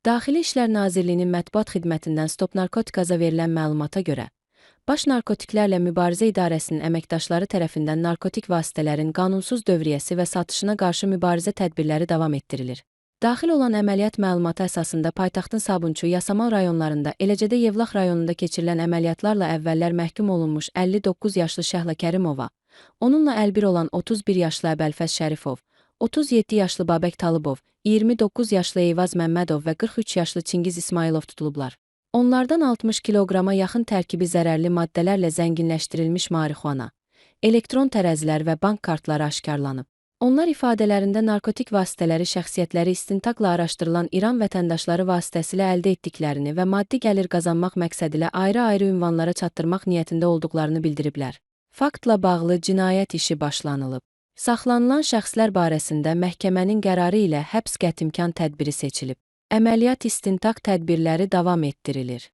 Daxili İşlər Nazirliyinin mətbuat xidmətindən Stop Narkotikaza verilən məlumata görə, Baş Narkotiklərlə Mübarizə İdarəsinin əməkdaşları tərəfindən narkotik vasitələrin qanunsuz dövriyyəsi və satışına qarşı mübarizə tədbirləri davam etdirilir. Daxil olan əməliyyat məlumatı əsasında paytaxtın Sabunçu, Yasamal rayonlarında, eləcə də Yevlax rayonunda keçirilən əməliyyatlarla əvvəllər məhkum olunmuş 59 yaşlı Şəhla Kərimova, onunla əlbir olan 31 yaşlı Əbəlfəz Şərifov, 37 yaşlı Babək Talıbov, 29 yaşlı Eyvaz Məmmədov və 43 yaşlı Çingiz İsmailov tutulublar. Onlardan 60 kiloqrama yaxın tərkibi zərərli maddələrlə zənginləşdirilmiş marixuana, elektron tərəzilər və bank kartları aşkarlanıb. Onlar ifadələrində narkotik vasitələri şəxsiyyətləri istintaqla araşdırılan İran vətəndaşları vasitəsilə əldə etdiklərini və maddi gəlir qazanmaq məqsədilə ayrı-ayrı ünvanlara çatdırmaq niyyətində olduqlarını bildiriblər. Faktla bağlı cinayət işi başlanılıb. Saxlanılan şəxslər barəsində məhkəmənin qərarı ilə həbs qətimkan tədbiri seçilib. Əməliyyat istintaq tədbirləri davam etdirilir.